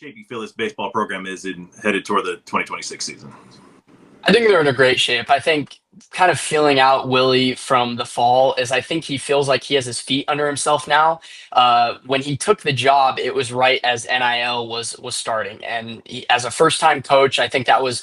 shape you feel this baseball program is headed toward the 2026 season? I think they're in a great shape. I think kind of feeling out Willie from the fall is I think he feels like he has his feet under himself now. When he took the job, it was right as NIL was starting, and as a first time coach, I think that was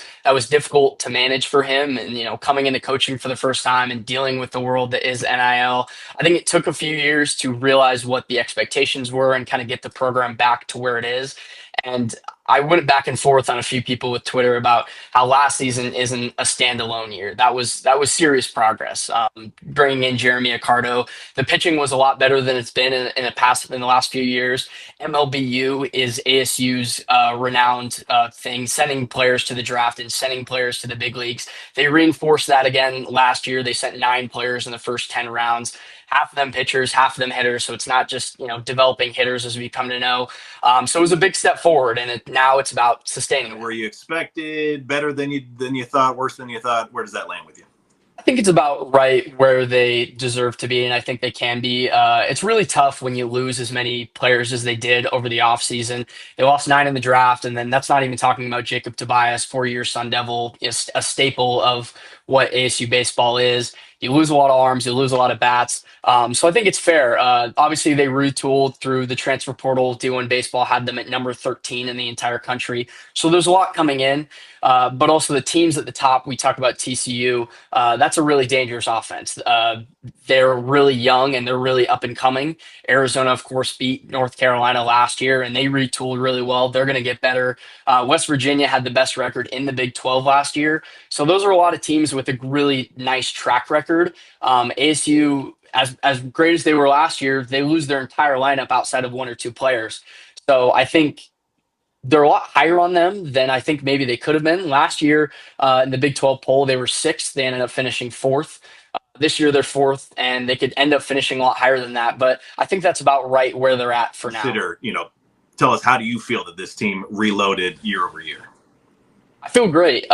difficult to manage for him. And coming into coaching for the first time and dealing with the world that is NIL, I think it took a few years to realize what the expectations were and kind of get the program back to where it is. And I went back and forth on a few people with Twitter about how last season isn't a standalone year. That was serious progress. Bringing in Jeremy Accardo, the pitching was a lot better than it's been in the last few years. MLBU is ASU's renowned thing, sending players to the draft and sending players to the big leagues. They reinforced that again last year. They sent 9 players in the first 10 rounds. Half of them pitchers, half of them hitters. So it's not just developing hitters as we come to know. So it was a big step forward, and now it's about sustaining. Were you expected better than you thought, worse than you thought? Where does that land with you? I think it's about right where they deserve to be, and I think they can be. It's really tough when you lose as many players as they did over the offseason. They lost 9 in the draft, and then that's not even talking about Jacob Tobias, 4-year Sun Devil, is a staple of what ASU baseball is. You lose a lot of arms, you lose a lot of bats. So I think it's fair. Obviously, they retooled through the transfer portal. D1 Baseball had them at number 13 in the entire country. So there's a lot coming in. But also the teams at the top, we talk about TCU. That's a really dangerous offense. They're really young and they're really up and coming. Arizona, of course, beat North Carolina last year, and they retooled really well. They're going to get better. West Virginia had the best record in the Big 12 last year. So those are a lot of teams with a really nice track record. ASU, as great as they were last year, they lose their entire lineup outside of 1 or 2 players. So I think they're a lot higher on them than I think maybe they could have been. Last year in the Big 12 poll, they were sixth. They ended up finishing fourth. This year they're fourth, and they could end up finishing a lot higher than that. But I think that's about right where they're at for now. Tell us, how do you feel that this team reloaded year over year? I feel great.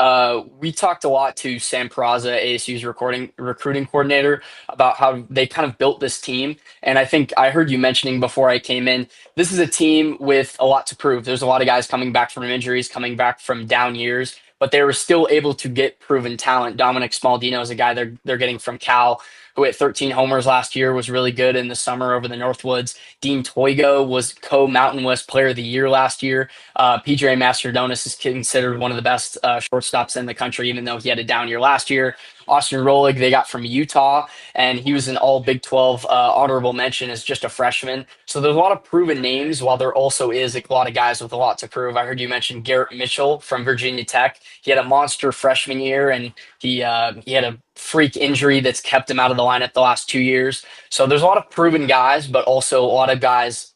We talked a lot to Sam Peraza, ASU's recruiting coordinator, about how they kind of built this team. And I think I heard you mentioning before I came in, this is a team with a lot to prove. There's a lot of guys coming back from injuries, coming back from down years, but they were still able to get proven talent. Dominic Smaldino is a guy they're getting from Cal, who hit 13 homers last year, was really good in the summer over the Northwoods. Dean Toigo was co-Mountain West Player of the Year last year. PJ Mastrodonis is considered one of the best shortstops in the country, even though he had a down year last year. Austin Rolig, they got from Utah, and he was an all Big 12 honorable mention as just a freshman. So there's a lot of proven names, while there also is a lot of guys with a lot to prove. I heard you mention Garrett Mitchell from Virginia Tech. He had a monster freshman year, and he had a freak injury that's kept him out of the lineup the last 2 years. So there's a lot of proven guys, but also a lot of guys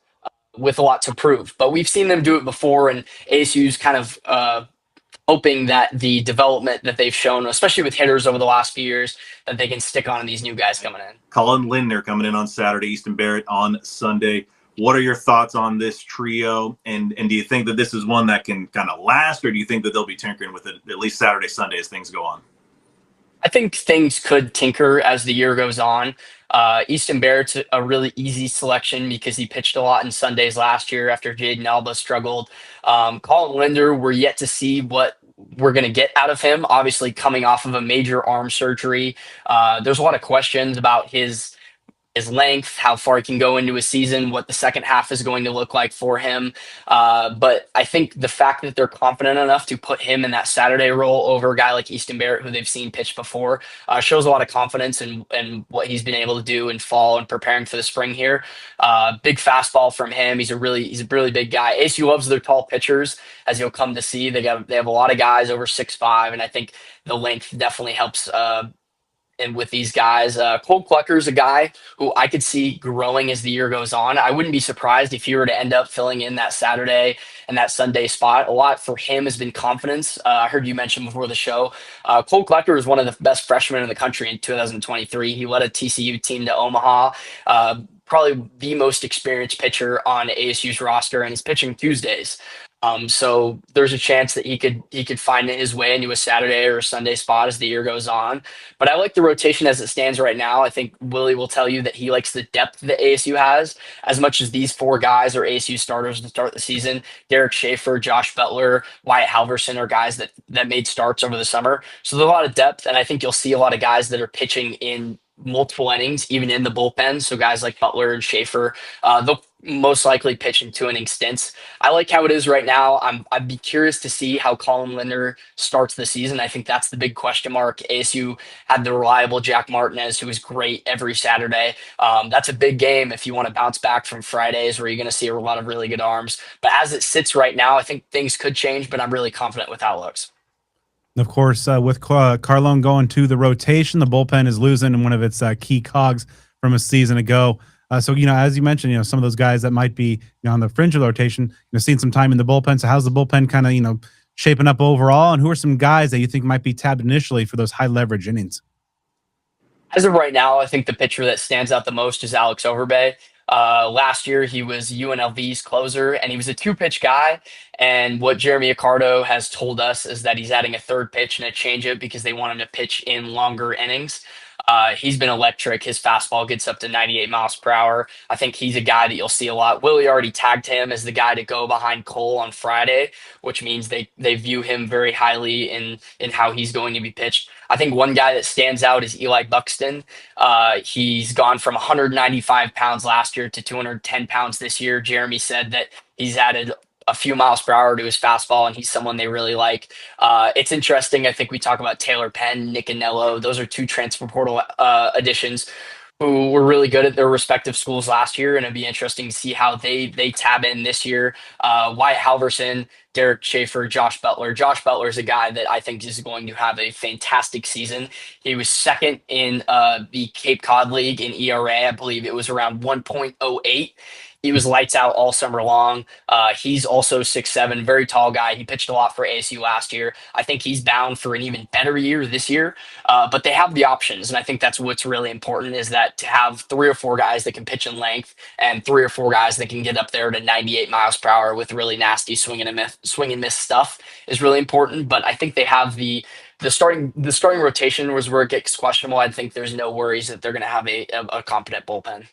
with a lot to prove. But we've seen them do it before, and ASU's kind of hoping that the development that they've shown, especially with hitters over the last few years, that they can stick on these new guys coming in. Cullen Lindner coming in on Saturday, Easton Barrett on Sunday. What are your thoughts on this trio? And do you think that this is one that can kind of last, or do you think that they'll be tinkering with it at least Saturday, Sunday as things go on? I think things could tinker as the year goes on. Easton Barrett's a really easy selection because he pitched a lot in Sundays last year after Jaden Alba struggled. Colin Linder, we're yet to see what we're going to get out of him. Obviously, coming off of a major arm surgery, there's a lot of questions about his length, how far he can go into a season, what the second half is going to look like for him. But I think the fact that they're confident enough to put him in that Saturday role over a guy like Easton Barrett, who they've seen pitch before, shows a lot of confidence in what he's been able to do in fall and preparing for the spring here. Big fastball from him. He's a really big guy. ASU loves their tall pitchers, as you'll come to see. They have a lot of guys over 6'5", and I think the length definitely helps and with these guys. Cole Clucker's a guy who I could see growing as the year goes on. I wouldn't be surprised if he were to end up filling in that Saturday and that Sunday spot. A lot for him has been confidence. I heard you mention before the show, Cole Clucker is one of the best freshmen in the country in 2023. He led a TCU team to Omaha. Probably the most experienced pitcher on ASU's roster, and he's pitching Tuesdays. So there's a chance that he could find his way into a Saturday or a Sunday spot as the year goes on. But I like the rotation as it stands right now. I think Willie will tell you that he likes the depth that ASU has as much as these four guys are ASU starters to start the season. Derek Schaefer, Josh Butler, Wyatt Halverson are guys that made starts over the summer. So there's a lot of depth, and I think you'll see a lot of guys that are pitching in multiple innings, even in the bullpen. So guys like Butler and Schaefer, they'll most likely pitch in 2 inning stints. I like how it is right now. I'd be curious to see how Colin Linder starts the season. I think that's the big question mark. ASU had the reliable Jack Martinez, who was great every Saturday. That's a big game if you want to bounce back from Fridays, where you're going to see a lot of really good arms. But as it sits right now, I think things could change, but I'm really confident with how it looks. Of course, with Carlone going to the rotation, the bullpen is losing one of its key cogs from a season ago. So, as you mentioned, some of those guys that might be on the fringe of the rotation, seeing some time in the bullpen. So how's the bullpen kind of, shaping up overall? And who are some guys that you think might be tabbed initially for those high leverage innings? As of right now, I think the pitcher that stands out the most is Alex Overbay. Last year, he was UNLV's closer, and he was a two-pitch guy. And what Jeremy Accardo has told us is that he's adding a third pitch and a changeup because they want him to pitch in longer innings. He's been electric. His fastball gets up to 98 miles per hour. I think he's a guy that you'll see a lot. Willie already tagged him as the guy to go behind Cole on Friday, which means they view him very highly in how he's going to be pitched. I think one guy that stands out is Eli Buxton. He's gone from 195 pounds last year to 210 pounds this year. Jeremy said that he's added a few miles per hour to his fastball, and he's someone they really like. It's interesting. I think we talk about Taylor Penn, Nick Anello. Those are two transfer portal additions who were really good at their respective schools last year, and it'd be interesting to see how they tab in this year. Wyatt Halverson, Derek Schaefer, Josh Butler. Josh Butler is a guy that I think is going to have a fantastic season. He was second in the Cape Cod League in ERA. I believe it was around 1.08. He was lights out all summer long. He's also 6'7", very tall guy. He pitched a lot for ASU last year. I think he's bound for an even better year this year. But they have the options, and I think that's what's really important is that to have 3 or 4 guys that can pitch in length and 3 or 4 guys that can get up there to 98 miles per hour with really nasty swing and miss stuff is really important. But I think they have the starting rotation was where it gets questionable. I think there's no worries that they're going to have a competent bullpen.